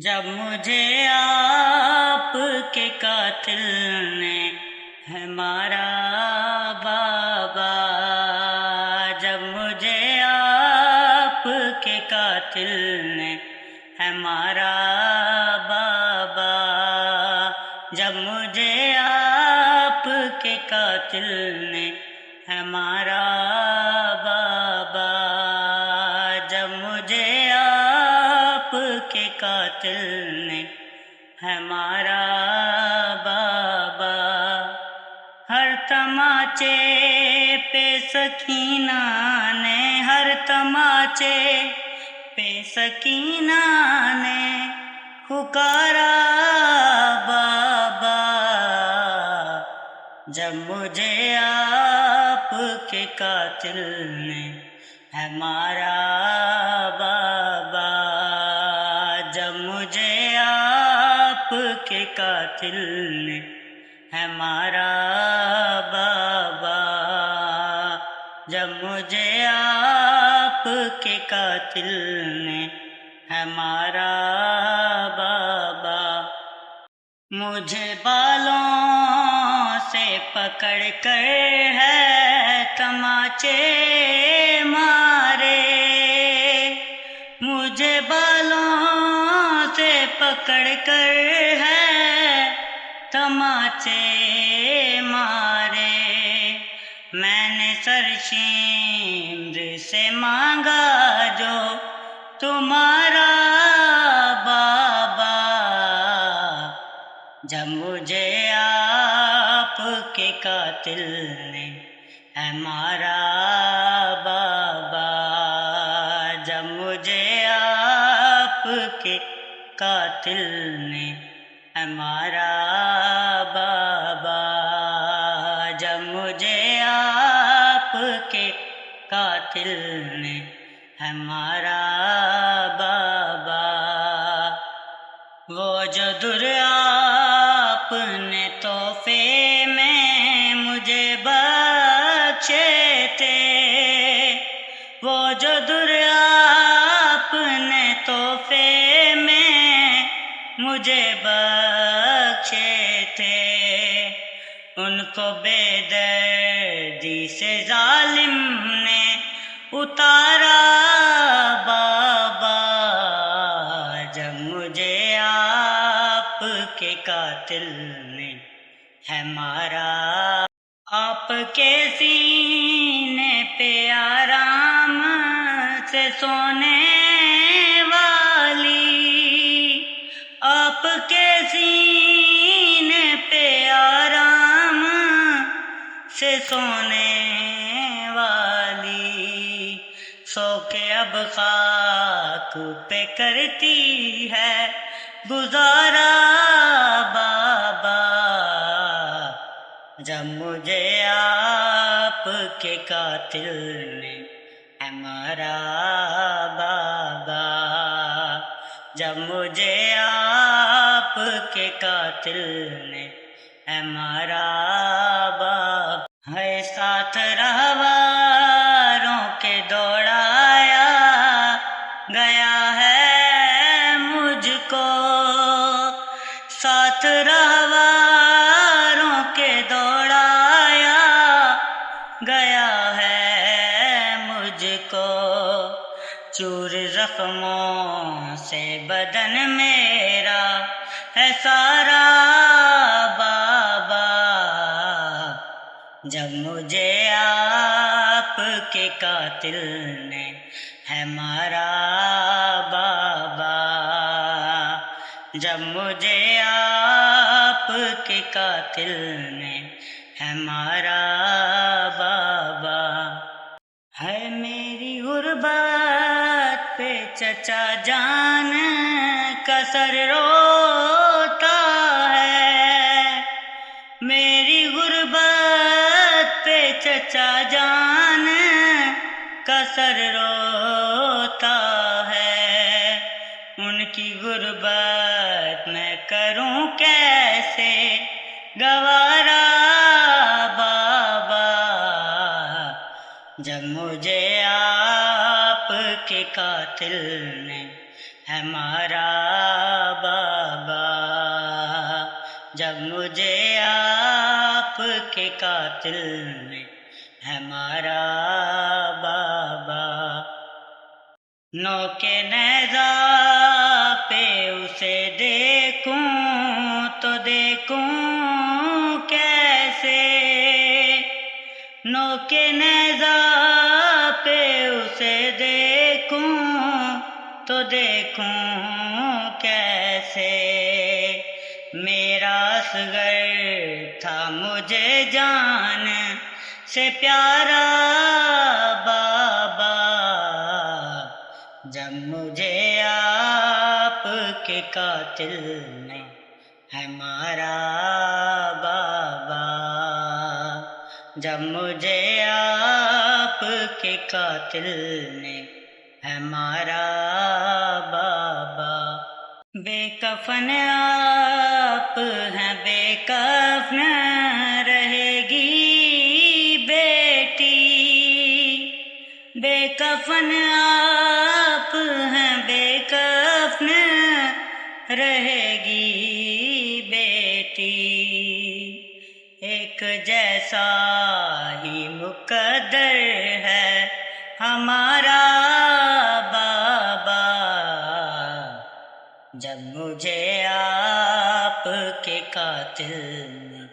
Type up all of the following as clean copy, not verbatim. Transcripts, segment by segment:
جب مجھے آپ کے قاتل نے ہے مارا بابا، جب مجھے آپ کے قاتل نے ہے مارا بابا، جب مجھے آپ کے قاتل نے ہے مارا بابا، جب مجھے آپ کے قاتل نے ہے مارا بابا، ہر تماچے پہ سکینہ نے، ہر تماچے پہ سکینہ نے پکارا بابا، جب مجھے آپ کے قاتل نے ہے مارا بابا، جب مجھے آپ کے قاتل نے ہے مارا بابا، جب مجھے آپ کے قاتل نے ہے مارا بابا، مجھے بالوں سے پکڑ کر ہے تماچے مارے، مجھے بالوں سے پکڑ کر ہے تماچے مارے، میں نے سرشیمر سے مانگا جو تمہارا بابا، جب مجھے آپ کے قاتل نے ہے مارا بابا، جب مجھے آپ کے قاتل نے ہے مارا بابا، جب مجھے آپ کے قاتل نے ہے مارا بابا، وہ جو در آپ نے تحفے میں مجھے بخشے تھے، وہ جو در آپ نے تحفے میں مجھے بخشے تھے، ان کو بے دردی سے ظالم نے اتارا بابا، جب مجھے آپ کے قاتل نے ہے مارا، آپ کے سینے پہ آرام سے سونے والی، آپ کے سینے پہ آرام سے سونے والی، سو کے اب خاک پہ کرتی ہے گزارا بابا، جب مجھے آپ کے قاتل نے ہے مارا بابا، جب مجھے آپ کے قاتل نے ہے مارا بابا، ہے ساتھ رہواروں کے دوڑایا گیا ہے مجھ کو، ساتھ رہواروں کے دوڑایا گیا ہے مجھ کو، چور زخموں سے بدن میرا ہے سارا بابا، جب مجھے آپ کے قاتل نے ہے مارا بابا، جب مجھے آپ کے قاتل نے ہے مارا بابا، ہے میری غربت پہ چچا جان کا سر روتا ہے، میری غربت پہ چچا جان کا سر روتا ہے، ان کی غربت میں کروں کیسے گوارا بابا، جب مجھے آپ کے قاتل نے ہے مارا بابا، جب مجھے آپ کے قاتل نے ہے مارا بابا، نوک نیزہ پہ اسے دیکھوں تو دیکھوں کیسے، نوک نیزہ پہ اسے دیکھوں تو دیکھوں کیسے، میرا اصغر تھا مجھے جان سے پیارا بابا، جب مجھے آپ کے قاتل نے ہے مارا بابا، جب مجھے آپ کے قاتل نے ہے مارا بابا، بے کفن آپ ہیں بے کفن رہے گی بیٹی، بے کفن آپ ہیں بے کفن رہے گی بیٹی، ایک جیسا ہی مقدر ہے ہمارا بابا، جب مجھے آپ کے قاتل نے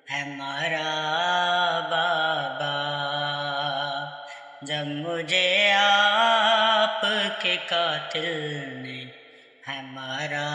ہے مارا بابا، جب مجھے آپ کے قاتل نے ہے مارا